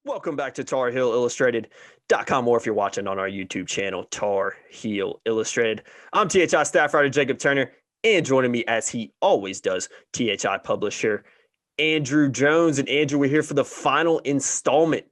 Welcome back to Tar Heel Illustrated.com, or if you're watching on our YouTube channel, Tar Heel Illustrated. I'm THI staff writer Jacob Turner, and joining me, as he always does, THI publisher Andrew Jones. And Andrew, we're here for the final installment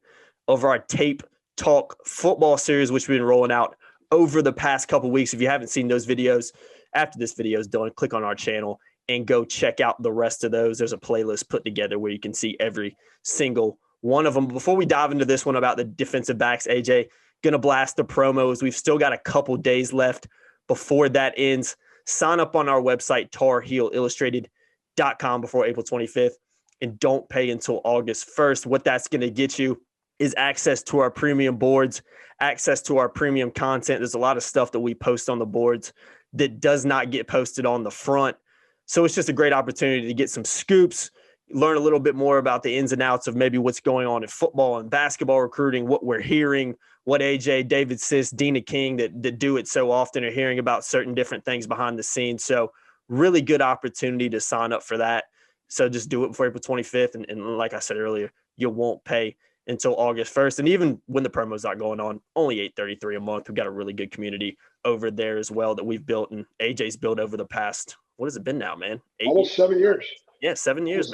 of our Tape Talk football series, which we've been rolling out over the past couple weeks. If you haven't seen those videos, after this video is done, click on our channel and go check out the rest of those. There's a playlist put together where you can see every single one of them. Before we dive into this one about the defensive backs, AJ, gonna blast the promos. We've still got a couple days left before that ends. Sign up on our website, tarheelillustrated.com, before April 25th, and don't pay until August 1st. What that's gonna get you is access to our premium boards, access to our premium content. There's a lot of stuff that we post on the boards that does not get posted on the front. So it's just a great opportunity to get some scoops, learn a little bit more about the ins and outs of maybe what's going on in football and basketball recruiting, what we're hearing, what AJ, David Sis, Dina King that do it so often are hearing about certain different things behind the scenes. So really good opportunity to sign up for that. So just do it before April 25th. And like I said earlier, you won't pay until August 1st. And even when the promo's not going on, only $8.33 a month. We've got a really good community over there as well that we've built, and AJ's built over the past, what has it been now, man? Almost 7 years. Yeah, 7 years.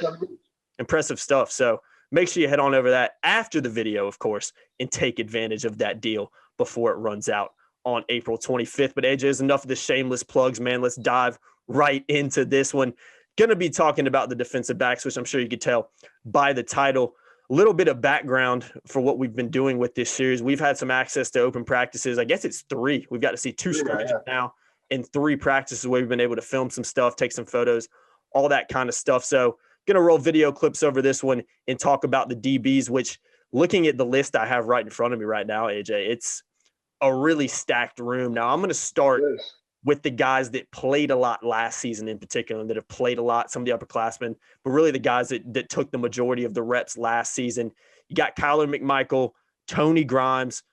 Impressive stuff. So make sure you head on over that after the video, of course, and take advantage of that deal before it runs out on April 25th. But AJ, is enough of the shameless plugs, man. Let's dive right into this one. Going to be talking about the defensive backs, which I'm sure you could tell by the title. A little bit of background for what we've been doing with this series. We've had some access to open practices. I guess it's 3. We've got to see 2 scrimmages now and 3 practices where we've been able to film some stuff, take some photos, all that kind of stuff. So going to roll video clips over this one and talk about the DBs, which, looking at the list I have right in front of me right now, AJ, it's a really stacked room. Now I'm going to start with the guys that played a lot last season in particular, and that have played a lot, some of the upperclassmen, but really the guys that took the majority of the reps last season. You got Kyler McMichael, Tony Grimes,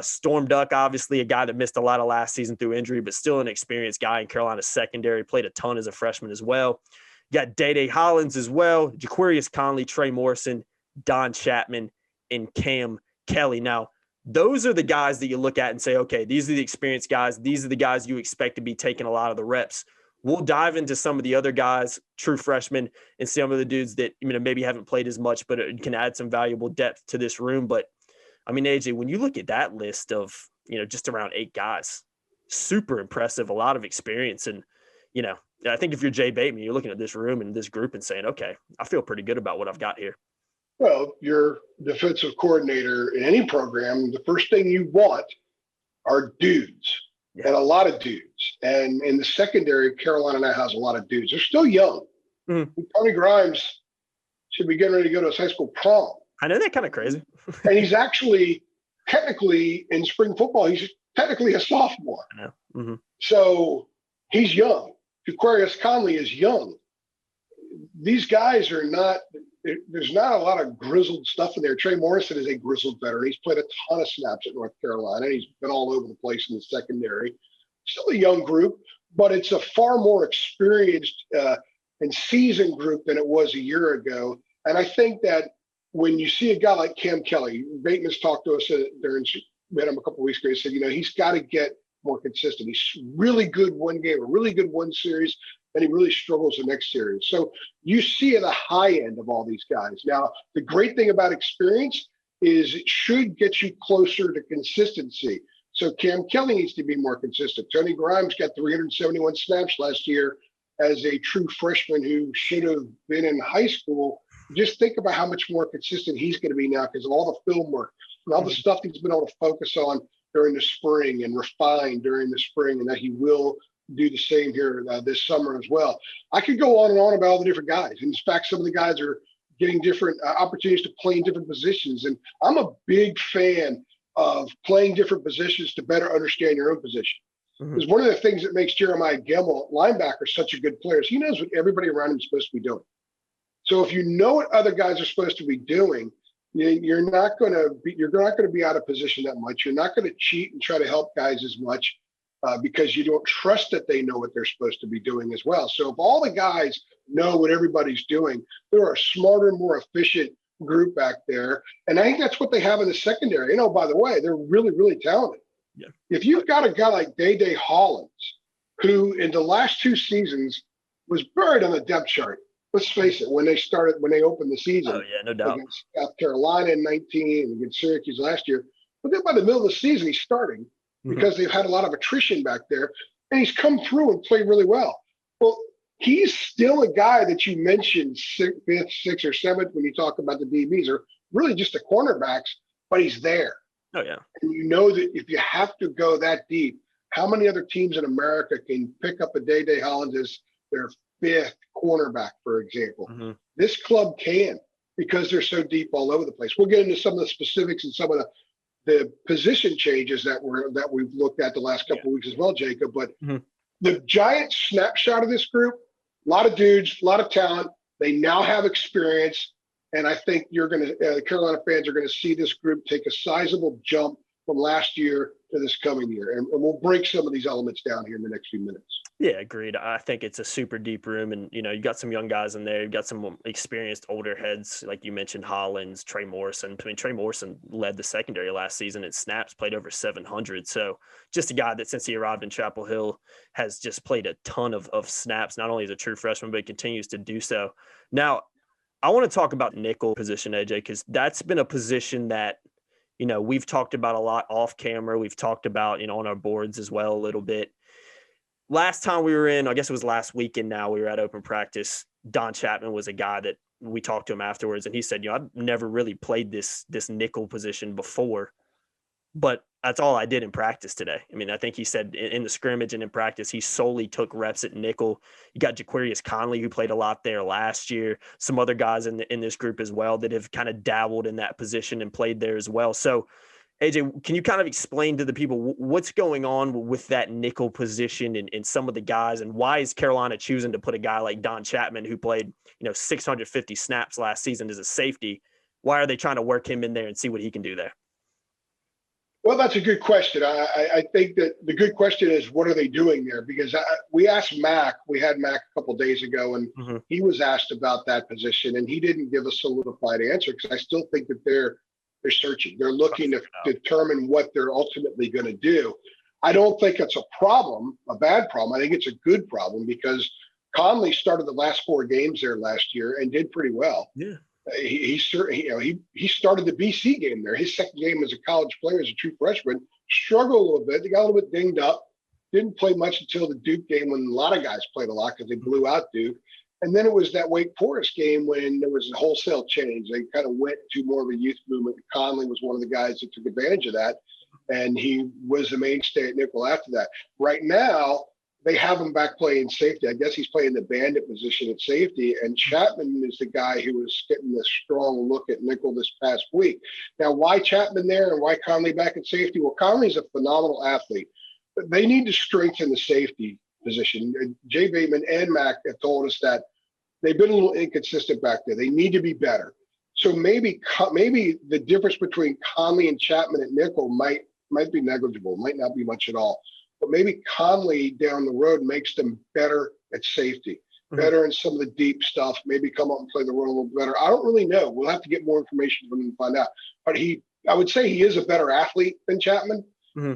Storm Duck, obviously a guy that missed a lot of last season through injury, but still an experienced guy in Carolina's secondary, played a ton as a freshman as well. You got Day Hollins as well, Jaquarius Conley, Trey Morrison, Don Chapman, and Cam Kelly. Now, those are the guys that you look at and say, okay, these are the experienced guys. These are the guys you expect to be taking a lot of the reps. We'll dive into some of the other guys, true freshmen, and some of the dudes that maybe haven't played as much, but it can add some valuable depth to this room. But, I mean, AJ, when you look at that list of, just around 8 guys, super impressive, a lot of experience. And, I think if you're Jay Bateman, you're looking at this room and this group and saying, okay, I feel pretty good about what I've got here. Well, you're defensive coordinator in any program. The first thing you want are dudes, and a lot of dudes. And in the secondary, Carolina now has a lot of dudes. They're still young. Mm-hmm. Tony Grimes should be getting ready to go to his high school prom. I know, that kind of crazy. And he's actually, technically, in spring football, he's technically a sophomore. I know. Mm-hmm. So he's young. Jaquarius Conley is young. These guys are not – there's not a lot of grizzled stuff in there. Trey Morrison is a grizzled veteran. He's played a ton of snaps at North Carolina. He's been all over the place in the secondary. Still a young group, but it's a far more experienced and seasoned group than it was a year ago. And I think that when you see a guy like Cam Kelly, Bateman's talked to us during – met him a couple of weeks ago. He said, he's got to get more consistent. He's really good one game, a really good one series, and he really struggles the next series. So you see at the high end of all these guys. Now, the great thing about experience is it should get you closer to consistency. So Cam Kelly needs to be more consistent. Tony Grimes got 371 snaps last year as a true freshman who should have been in high school. Just think about how much more consistent he's going to be now because of all the film work and all the stuff he's been able to focus on during the spring and refine during the spring, and that he will do the same here this summer as well. I could go on and on about all the different guys. In fact, some of the guys are getting different opportunities to play in different positions. And I'm a big fan of playing different positions to better understand your own position. Because one of the things that makes Jeremiah Gemmel, linebacker, such a good player is he knows what everybody around him is supposed to be doing. So if you know what other guys are supposed to be doing, you're not going to be out of position that much. You're not going to cheat and try to help guys as much because you don't trust that they know what they're supposed to be doing as well. So if all the guys know what everybody's doing, there are smarter, more efficient group back there. And I think that's what they have in the secondary. You know, by the way, they're really, really talented. Yeah. If you've got a guy like Day Hollins, who in the last 2 seasons was buried on the depth chart. Let's face it, when they opened the season No doubt. against South Carolina in 19 and against Syracuse last year. But then by the middle of the season, he's starting because they've had a lot of attrition back there. And he's come through and played really well. Well, he's still a guy that you mentioned 5th, 6th, or 7th when you talk about the DBs, or really just the cornerbacks, but he's there. Oh, yeah. And you know that if you have to go that deep, how many other teams in America can pick up a Day Hollins as their 5th cornerback, for example? This club can, because they're so deep all over the place. We'll get into some of the specifics and some of the position changes that we've looked at the last couple of weeks as well, Jacob. But the giant snapshot of this group, a lot of dudes, a lot of talent. They now have experience. And I think Carolina fans are going to see this group take a sizable jump from last year to this coming year. And we'll break some of these elements down here in the next few minutes. Yeah, agreed. I think it's a super deep room, and you got some young guys in there. You've got some experienced older heads, like you mentioned, Hollins, Trey Morrison. I mean, Trey Morrison led the secondary last season in snaps, played over 700. So just a guy that since he arrived in Chapel Hill has just played a ton of snaps, not only as a true freshman, but he continues to do so. Now, I want to talk about nickel position, AJ, because that's been a position that, we've talked about a lot off camera. We've talked about, on our boards as well a little bit. Last time we were in, I guess it was last weekend now, we were at open practice. Don Chapman was a guy that we talked to him afterwards, and he said, I've never really played this nickel position before, but that's all I did in practice today. I mean, I think he said in the scrimmage and in practice, he solely took reps at nickel. You got Jaquarius Conley, who played a lot there last year. Some other guys in this group as well that have kind of dabbled in that position and played there as well. So, AJ, can you kind of explain to the people what's going on with that nickel position and some of the guys, and why is Carolina choosing to put a guy like Don Chapman, who played 650 snaps last season as a safety? Why are they trying to work him in there and see what he can do there? Well, that's a good question. I think that the good question is, what are they doing there? Because we asked Mac. We had Mac a couple of days ago, and he was asked about that position, and he didn't give a solidified answer, because I still think that they're searching. They're looking to determine what they're ultimately going to do. I don't think it's a problem, a bad problem. I think it's a good problem, because Conley started the last 4 games there last year and did pretty well. Yeah. He started the BC game there. His second game as a college player, as a true freshman, struggled a little bit. They got a little bit dinged up. Didn't play much until the Duke game, when a lot of guys played a lot because they blew out Duke. And then it was that Wake Forest game when there was a wholesale change. They kind of went to more of a youth movement. Conley was one of the guys that took advantage of that, and he was the mainstay at nickel after that. Right now, they have him back playing safety. I guess he's playing the bandit position at safety, and Chapman is the guy who was getting the strong look at nickel this past week. Now, why Chapman there and why Conley back at safety? Well, Conley's a phenomenal athlete, but they need to strengthen the safety position. Jay Bateman and Mac have told us that they've been a little inconsistent back there. They need to be better. So maybe the difference between Conley and Chapman at nickel might be negligible, might not be much at all. But maybe Conley down the road makes them better at safety, better in some of the deep stuff, maybe come up and play the role a little better. I don't really know. We'll have to get more information from him and find out. But I would say he is a better athlete than Chapman.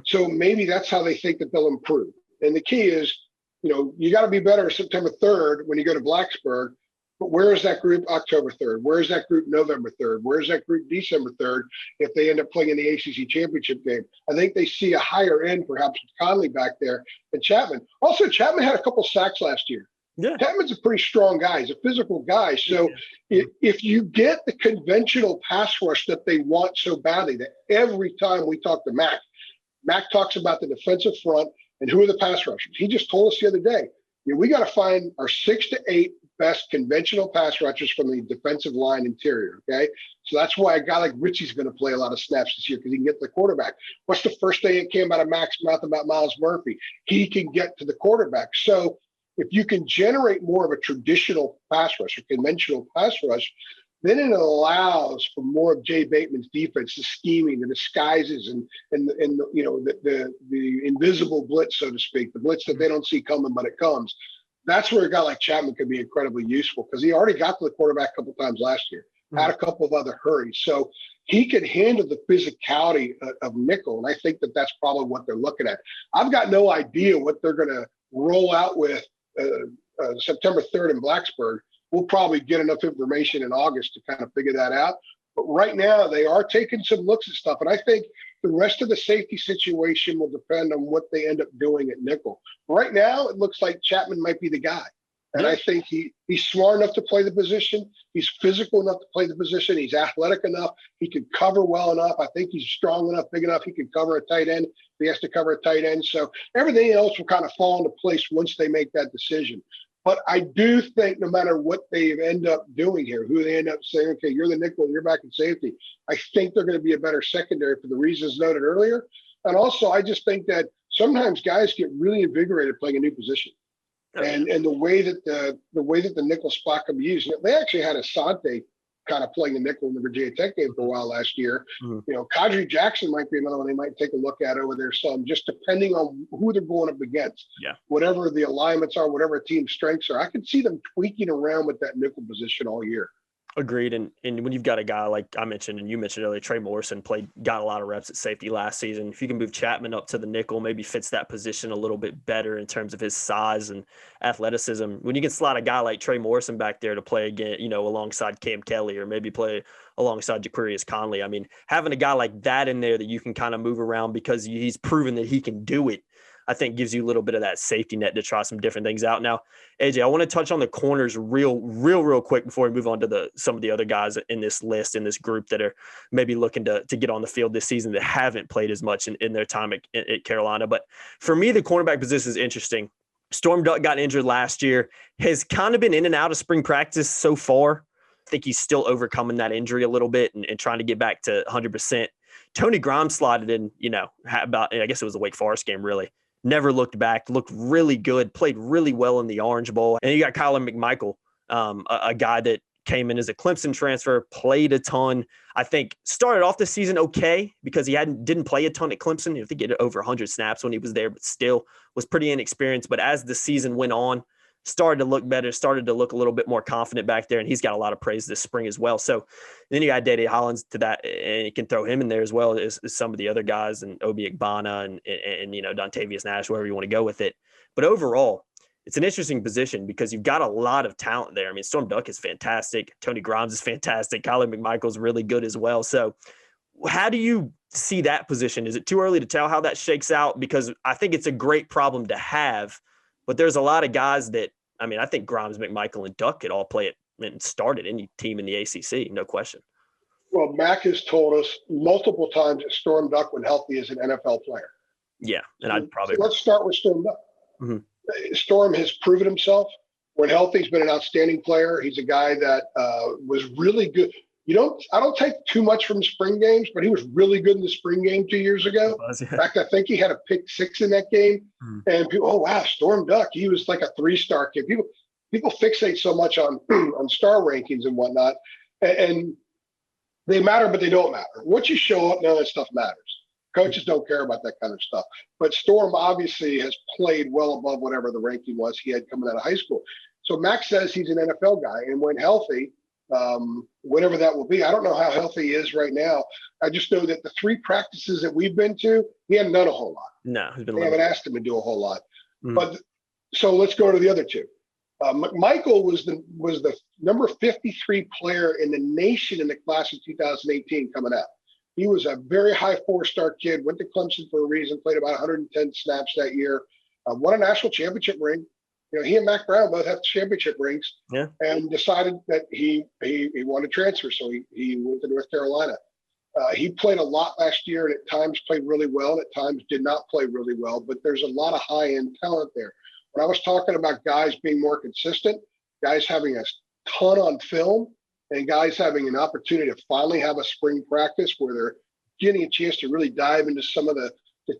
So maybe that's how they think that they'll improve. And the key is, you got to be better September 3rd when you go to Blacksburg. But where is that group October 3rd? Where is that group November 3rd? Where is that group December 3rd if they end up playing in the ACC championship game? I think they see a higher end, perhaps, with Conley back there than Chapman. Also, Chapman had a couple sacks last year. Yeah. Chapman's a pretty strong guy. He's a physical guy. So if you get the conventional pass rush that they want so badly, that every time we talk to Mac talks about the defensive front and who are the pass rushers. He just told us the other day, we got to find our 6 to 8 best conventional pass rushers from the defensive line interior, okay? So that's why a guy like Richie's going to play a lot of snaps this year, because he can get to the quarterback. What's the first thing that came out of Mac's mouth about Miles Murphy? He can get to the quarterback. So if you can generate more of a traditional pass rush, a conventional pass rush, then it allows for more of Jay Bateman's defense, the scheming, the disguises, and the invisible blitz, so to speak, the blitz that they don't see coming, but it comes. That's where a guy like Chapman could be incredibly useful, because he already got to the quarterback a couple times last year. had a couple of other hurries. So he could handle the physicality of nickel, and I think that that's probably what they're looking at. I've got no idea what they're going to roll out with September 3rd in Blacksburg. We'll probably get enough information in August to kind of figure that out. But right now, they are taking some looks at stuff, and I think the rest of the safety situation will depend on what they end up doing at nickel. Right now, it looks like Chapman might be the guy. And I think he's smart enough to play the position. He's physical enough to play the position. He's athletic enough. He can cover well enough. I think he's strong enough, big enough. He can cover a tight end if he has to cover a tight end. So everything else will kind of fall into place once they make that decision. But I do think no matter what they end up doing here, who they end up saying, okay, you're the nickel and you're back in safety, I think they're going to be a better secondary for the reasons noted earlier. And also, I just think that sometimes guys get really invigorated playing a new position. And the way that the nickel spot can be used, they actually had Asante kind of playing the nickel in the Virginia Tech game for a while last year. You know, Kadri Jackson might be another one they might take a look at over there some, just depending on who they're going up against. Whatever the alignments are, whatever a team's strengths are, I could see them tweaking around with that nickel position all year. Agreed. And when you've got a guy like I mentioned, and you mentioned earlier, Trey Morrison got a lot of reps at safety last season. If you can move Chapman up to the nickel, maybe fits that position a little bit better in terms of his size and athleticism. When you can slot a guy like Trey Morrison back there to play again, you know, alongside Cam Kelly, or maybe play alongside Jaquarius Conley. I mean, having a guy like that in there that you can kind of move around because he's proven that he can do it, I think gives you a little bit of that safety net to try some different things out. Now, AJ, I want to touch on the corners real quick before we move on to some of the other guys in this list, in this group that are maybe looking to get on the field this season that haven't played as much in their time at Carolina. But for me, the cornerback position is interesting. Storm Duck got injured last year, has kind of been in and out of spring practice so far. I think he's still overcoming that injury a little bit and trying to get back to 100%. Tony Grimes slotted in, you know, I guess it was the Wake Forest game, really. Never looked back, looked really good, played really well in the Orange Bowl. And you got Kyler McMichael, a guy that came in as a Clemson transfer, played a ton. I think started off the season okay because he didn't play a ton at Clemson. I think he had over 100 snaps when he was there, but still was pretty inexperienced. But as the season went on, started to look better, started to look a little bit more confident back there, and he's got a lot of praise this spring as well. So then you got Dede Hollins to that, and you can throw him in there as well as some of the other guys, and Obi Igbana and you know, Dontavius Nash, wherever you want to go with it. But overall, it's an interesting position because you've got a lot of talent there. I mean, Storm Duck is fantastic. Tony Grimes is fantastic. Kyler McMichael's really good as well. So how do you see that position? Is it too early to tell how that shakes out? Because I think it's a great problem to have, but there's a lot of guys that, I mean, I think Grimes, McMichael, and Duck could all play it and start at any team in the ACC, no question. Well, Mac has told us multiple times that Storm Duck, when healthy, is an NFL player. Yeah, and I'd probably. So let's start with Storm Duck. Storm has proven himself. When healthy, he's been an outstanding player. He's a guy that was really good. I don't take too much from spring games, but he was really good in the spring game 2 years ago. In fact, I think he had a pick six in that game. And people, oh wow, Storm Duck, he was like a 3-star kid. People fixate so much on star rankings and whatnot, and they matter, but they don't matter. Once you show up, none of that stuff matters. Coaches don't care about that kind of stuff. But Storm obviously has played well above whatever the ranking was he had coming out of high school. So Max says he's an NFL guy, and when healthy, whatever that will be. I don't know how healthy he is right now. I just know that the 3 practices that we've been to, he hadn't done a whole lot. No, he's been. They haven't asked him to do a whole lot. But so let's go to the other 2. McMichael was the number 53 player in the nation in the class of 2018 coming out. He was a very high 4-star kid. Went to Clemson for a reason. Played about 110 snaps that year. Won a national championship ring. You know, he and Mac Brown both have championship rings, and decided that he wanted to transfer. So he went to North Carolina. He played a lot last year, and at times played really well, and at times did not play really well. But there's a lot of high-end talent there. When I was talking about guys being more consistent, guys having a ton on film, and guys having an opportunity to finally have a spring practice where they're getting a chance to really dive into some of the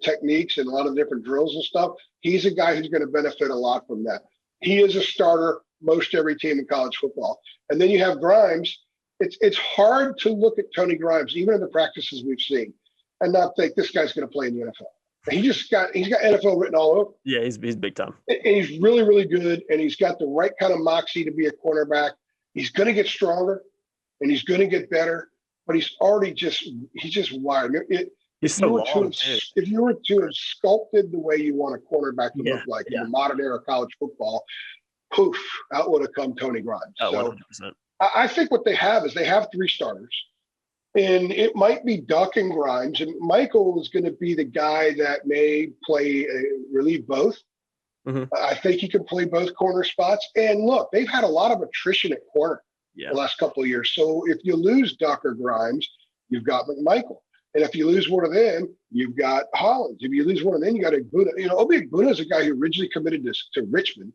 techniques and a lot of different drills and stuff, he's a guy who's going to benefit a lot from that. He is a starter most every team in college football. And then you have Grimes. It's hard to look at Tony Grimes, even in the practices we've seen, and not think this guy's going to play in the NFL. He's got NFL written all over. Yeah, he's big time. And he's really, really good, and he's got the right kind of moxie to be a cornerback. He's going to get stronger. and he's going to get better, but he's just wired. He's so long, too. If you were to have sculpted the way you want a cornerback to look like in the modern era of college football, poof, out would have come Tony Grimes. Oh, so 100%. I think what they have is they have 3 starters. And it might be Duck and Grimes, and Michael is going to be the guy that may play relieve both. Mm-hmm. I think he can play both corner spots. And look, they've had a lot of attrition at corner the last couple of years. So if you lose Duck or Grimes, you've got McMichael. And if you lose one of them, you've got Hollins. If you lose one of them, you got Igbuna. You know, Obi Igbuna is a guy who originally committed to Richmond,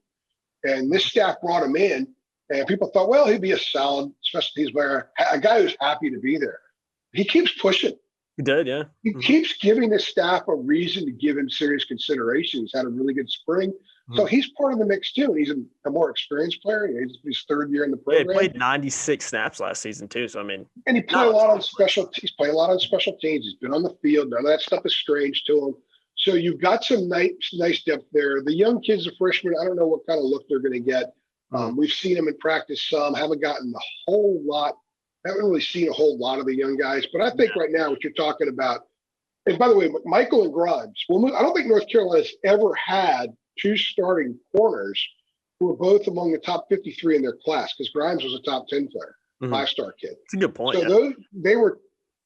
and this staff brought him in. And people thought, well, he'd be a solid special teams player, a guy who's happy to be there. He keeps pushing. He did, yeah. He keeps giving the staff a reason to give him serious consideration. He's had a really good spring. So he's part of the mix, too. And he's a more experienced player. He's his 3rd year in the program. Yeah, he played 96 snaps last season, too. So, I mean. And he played a lot on special teams. He's played a lot on special teams. He's been on the field. None of that stuff is strange to him. So you've got some nice depth there. The young kids, the freshmen, I don't know what kind of look they're going to get. We've seen them in practice some. Haven't gotten a whole lot. Haven't really seen a whole lot of the young guys. But I think right now what you're talking about, and by the way, Michael and Grimes, I don't think North Carolina's ever had 2 starting corners who were both among the top 53 in their class, because Grimes was a top 10 player, 5-star kid. That's a good point. So they were,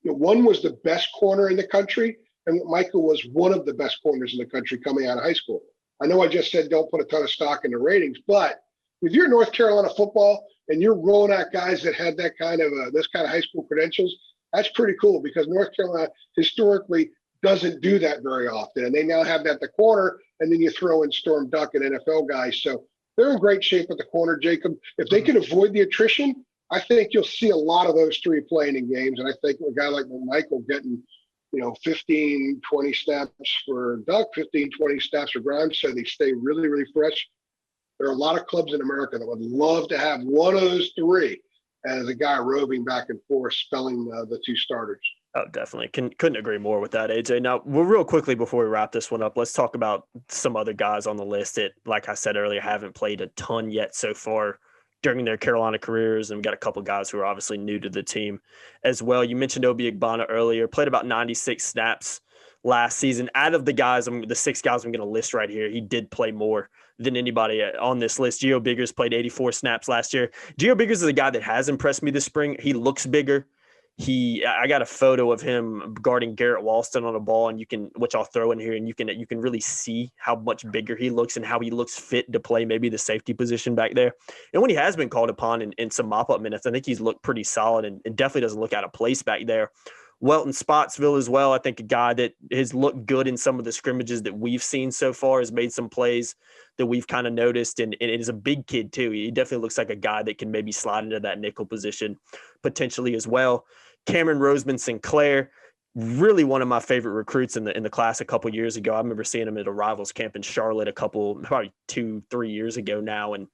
one was the best corner in the country, and Michael was one of the best corners in the country coming out of high school. I know I just said don't put a ton of stock in the ratings, but if you're North Carolina football and you're rolling out guys that had that kind of this kind of high school credentials, that's pretty cool, because North Carolina historically doesn't do that very often. And they now have that at the corner, and then you throw in Storm Duck and NFL guys. So they're in great shape at the corner, Jacob. If they can avoid the attrition, I think you'll see a lot of those 3 playing in games. And I think a guy like Michael getting, 15, 20 snaps for Duck, 15, 20 snaps for Grimes, so they stay really, really fresh. There are a lot of clubs in America that would love to have one of those 3 as a guy roving back and forth, spelling the 2 starters. Oh, definitely. Couldn't agree more with that, AJ. Now, real quickly before we wrap this one up, let's talk about some other guys on the list that, like I said earlier, haven't played a ton yet so far during their Carolina careers. And we've got a couple guys who are obviously new to the team as well. You mentioned Obi Igbana earlier, played about 96 snaps last season. Out of the guys, the 6 guys I'm going to list right here, he did play more than anybody on this list. Gio Biggers played 84 snaps last year. Gio Biggers is a guy that has impressed me this spring. He looks bigger. I got a photo of him guarding Garrett Walston on a ball, and which I'll throw in here, and you can really see how much bigger he looks and how he looks fit to play maybe the safety position back there. And when he has been called upon in some mop-up minutes, I think he's looked pretty solid and definitely doesn't look out of place back there. Welton Spotsville as well. I think a guy that has looked good in some of the scrimmages that we've seen so far, has made some plays that we've kind of noticed, and is a big kid too. He definitely looks like a guy that can maybe slide into that nickel position potentially as well. Cameron Roseman Sinclair, really one of my favorite recruits in the class a couple years ago. I remember seeing him at a Rivals camp in Charlotte probably 2-3 years ago now, and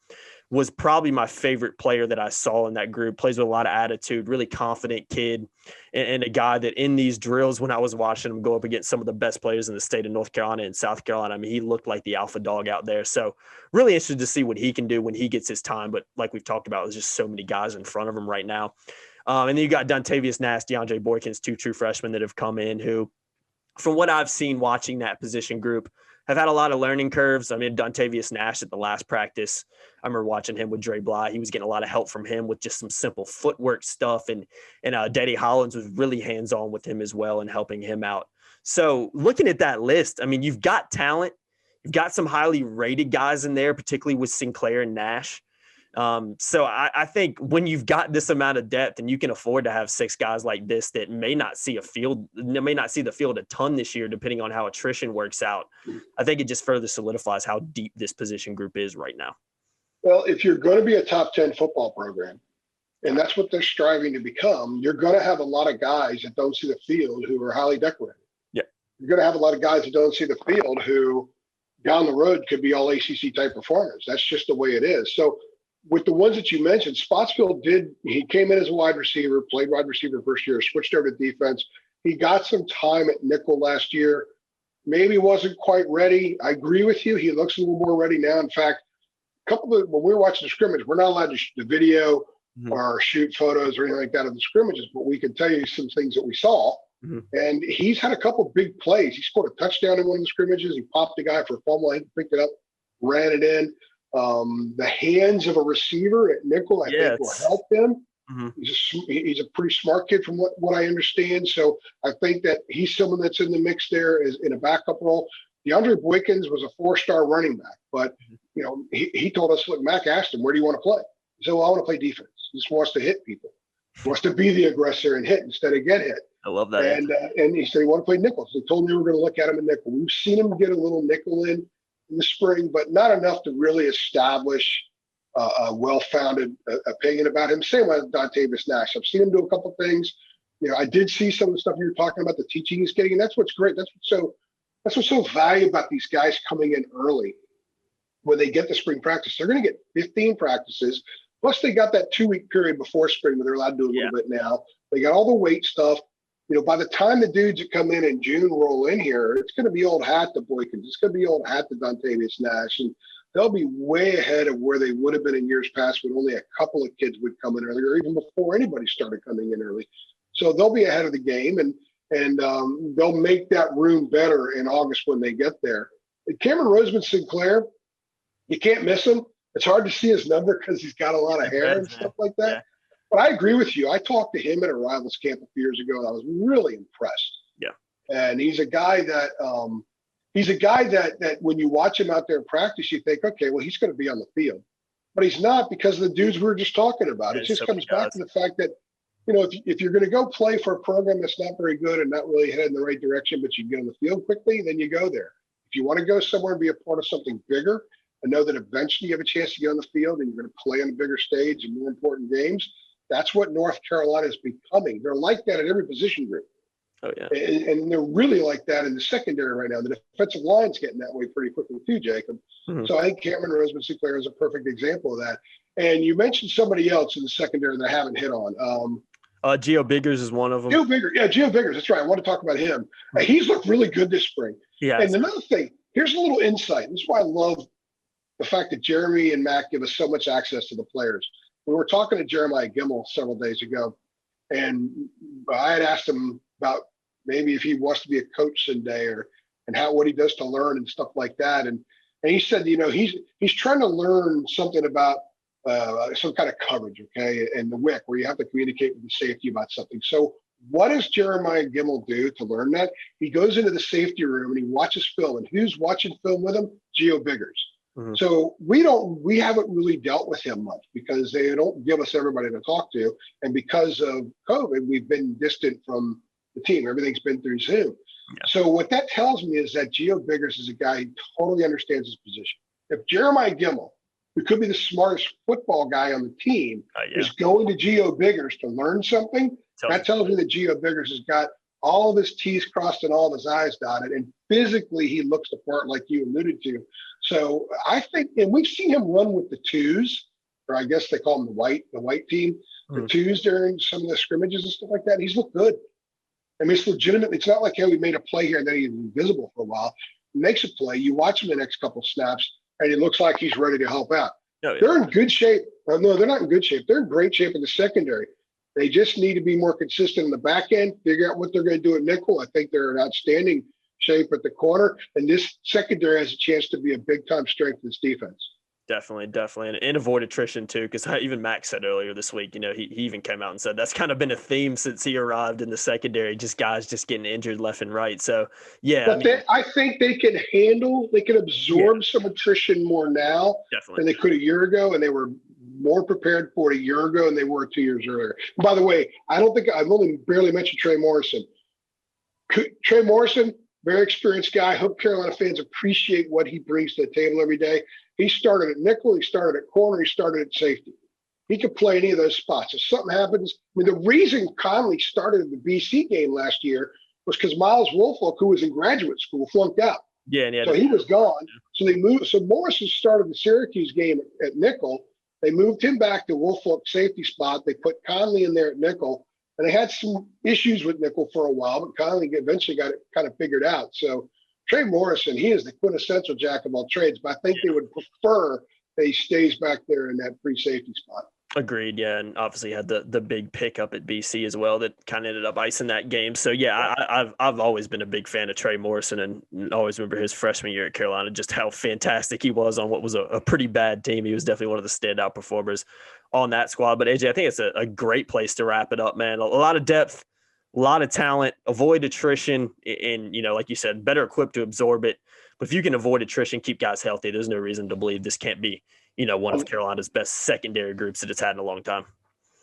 was probably my favorite player that I saw in that group. Plays with a lot of attitude, really confident kid, and a guy that in these drills, when I was watching him go up against some of the best players in the state of North Carolina and South Carolina, I mean, he looked like the alpha dog out there. So really interested to see what he can do when he gets his time. But like we've talked about, there's just so many guys in front of him right now. And then you got Dontavius Nash, DeAndre Boykins, 2 true freshmen that have come in who, from what I've seen watching that position group, have had a lot of learning curves. I mean, Dontavius Nash at the last practice, I remember watching him with Dre Bly. He was getting a lot of help from him with just some simple footwork stuff. And Daddy Hollins was really hands-on with him as well and helping him out. So looking at that list, I mean, you've got talent. You've got some highly rated guys in there, particularly with Sinclair and Nash. So I think when you've got this amount of depth and you can afford to have 6 guys like this that may not see the field a ton this year, depending on how attrition works out, I think it just further solidifies how deep this position group is right now. Well, if you're going to be a top 10 football program, and that's what they're striving to become, you're going to have a lot of guys that don't see the field who are highly decorated. Yeah. You're going to have a lot of guys that don't see the field who down the road could be all ACC type performers. That's just the way it is. So with the ones that you mentioned, Spotsville he came in as a wide receiver, played wide receiver first year, switched over to defense. He got some time at nickel last year. Maybe wasn't quite ready. I agree with you. He looks a little more ready now. In fact, when we were watching the scrimmage, we're not allowed to the video or shoot photos or anything like that of the scrimmages, but we can tell you some things that we saw. And he's had a couple big plays. He scored a touchdown in one of the scrimmages. He popped the guy for a fumble. He picked it up, ran it in. The hands of a receiver at nickel, I think, will help him. He's a pretty smart kid from what I understand. So I think that he's someone that's in the mix there is in a backup role. DeAndre Boykins was a 4-star running back, but he told us, look, Mac asked him, where do you want to play? He said, well, I want to play defense. He just wants to hit people. He wants to be the aggressor and hit instead of get hit. I love that. And he said he wanted to play nickel. So they told me we were going to look at him in nickel. We've seen him get a little nickel in the spring, but not enough to really establish a well-founded opinion about him. Same with Dontavius Nash. I've seen him do a couple things. I did see some of the stuff you were talking about, the teaching he's getting, and that's what's great. That's what's so valuable about these guys coming in early. When they get the spring practice, they're going to get 15 practices. Plus, they got that 2-week period before spring where they're allowed to do a little bit now. They got all the weight stuff. By the time the dudes that come in June roll in here, it's going to be old hat to Boykins. It's going to be old hat to Dontavius Nash. And they'll be way ahead of where they would have been in years past when only a couple of kids would come in early, or even before anybody started coming in early. So they'll be ahead of the game, and they'll make that room better in August when they get there. Cameron Roseman-Sinclair, you can't miss him. It's hard to see his number because he's got a lot of hair and stuff like that. Yeah. But I agree with you. I talked to him at a Rivals camp a few years ago, and I was really impressed. Yeah. And he's a guy that that when you watch him out there in practice, you think, okay, well, he's going to be on the field. But he's not because of the dudes we were just talking about. It just comes back to the fact that, if you're going to go play for a program that's not very good and not really headed in the right direction, but you can get on the field quickly, then you go there. If you want to go somewhere and be a part of something bigger and know that eventually you have a chance to get on the field and you're going to play on a bigger stage and more important games, that's what North Carolina is becoming. They're like that at every position group. Oh, yeah. And they're really like that in the secondary right now. The defensive line's getting that way pretty quickly too, Jacob. So I think Cameron Roseman-Sinclair is a perfect example of that. And you mentioned somebody else in the secondary that I haven't hit on. Gio Biggers is one of them. Gio Biggers. That's right. I want to talk about him. He's looked really good this spring. Yeah. And another thing, here's a little insight. This is why I love the fact that Jeremy and Mac give us so much access to the players. We were talking to Jeremiah Gimmel several days ago, and I had asked him about maybe if he wants to be a coach someday and what he does to learn and stuff like that. And he said, he's trying to learn something about some kind of coverage, okay, and the WIC, where you have to communicate with the safety about something. So what does Jeremiah Gimmel do to learn that? He goes into the safety room and he watches film. And who's watching film with him? Gio Biggers. So we haven't really dealt with him much because they don't give us everybody to talk to. And because of COVID, we've been distant from the team. Everything's been through Zoom. Yeah. So what that tells me is that Gio Biggers is a guy who totally understands his position. If Jeremiah Gimmel, who could be the smartest football guy on the team, is going to Gio Biggers to learn something, that tells me that Gio Biggers has got all of his T's crossed and all of his I's dotted, and physically he looks the part like you alluded to. So I think, and we've seen him run with the twos, or I guess they call them the white team, the twos during some of the scrimmages and stuff like that. He's looked good. I mean, it's legitimate. It's not like, hey, we made a play here and then he's invisible for a while. He makes a play. You watch him the next couple of snaps, and it looks like he's ready to help out. Oh, yeah. They're in good shape. No, they're not in good shape. They're in great shape in the secondary. They just need to be more consistent in the back end, figure out what they're going to do at nickel. I think they're in outstanding shape at the corner, and this secondary has a chance to be a big-time strength in this defense. Definitely. And avoid attrition too, because even Max said earlier this week, he even came out and said that's kind of been a theme since he arrived in the secondary, just guys just getting injured left and right. So, yeah. But I think they can absorb some attrition more now than they could a year ago, and they were more prepared for it a year ago than they were 2 years earlier. And by the way, I've only barely mentioned Trey Morrison. Trey Morrison, very experienced guy. I hope Carolina fans appreciate what he brings to the table every day. He started at nickel, he started at corner, he started at safety. He could play any of those spots. If something happens, the reason Conley started the BC game last year was because Miles Woolfolk, who was in graduate school, flunked out. Yeah, so he was gone. So they moved. So Morrison started the Syracuse game at nickel. They moved him back to Woolfolk safety spot. They put Conley in there at nickel, and they had some issues with nickel for a while, but Conley eventually got it kind of figured out. So Trey Morrison, he is the quintessential jack of all trades, but I think they would prefer that he stays back there in that free safety spot. Agreed. Yeah, and obviously had the big pickup at BC as well that kind of ended up icing that game. So yeah, I've always been a big fan of Trey Morrison, and always remember his freshman year at Carolina, just how fantastic he was on what was a pretty bad team. He was definitely one of the standout performers on that squad. But AJ, I think it's a great place to wrap it up, man. A lot of depth, a lot of talent. Avoid attrition, and like you said, better equipped to absorb it. But if you can avoid attrition, keep guys healthy, there's no reason to believe this can't be one of Carolina's best secondary groups that it's had in a long time.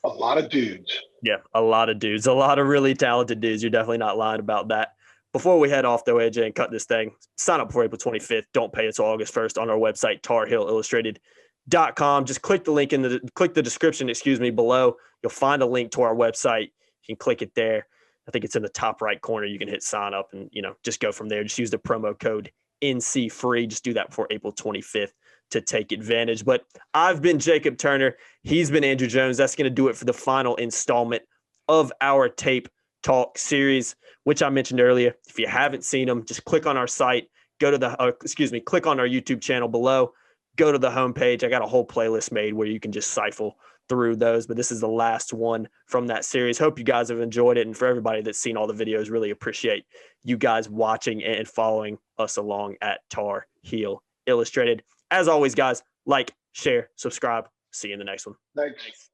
A lot of dudes. Yeah, a lot of dudes, a lot of really talented dudes. You're definitely not lying about that. Before we head off, though, AJ, and cut this thing, sign up before April 25th. Don't pay until August 1st on our website, tarheelillustrated.com. Just click the link click the description, below. You'll find a link to our website. You can click it there. I think it's in the top right corner. You can hit sign up and, just go from there. Just use the promo code NC free. Just do that before April 25th. To take advantage. But I've been Jacob Turner. He's been Andrew Jones. That's going to do it for the final installment of our Tape Talk series, which I mentioned earlier. If you haven't seen them, just click on our site, click on our YouTube channel below, go to the homepage. I got a whole playlist made where you can just siphon through those, but this is the last one from that series. Hope you guys have enjoyed it. And for everybody that's seen all the videos, really appreciate you guys watching and following us along at Tar Heel Illustrated. As always, guys, like, share, subscribe. See you in the next one. Thanks.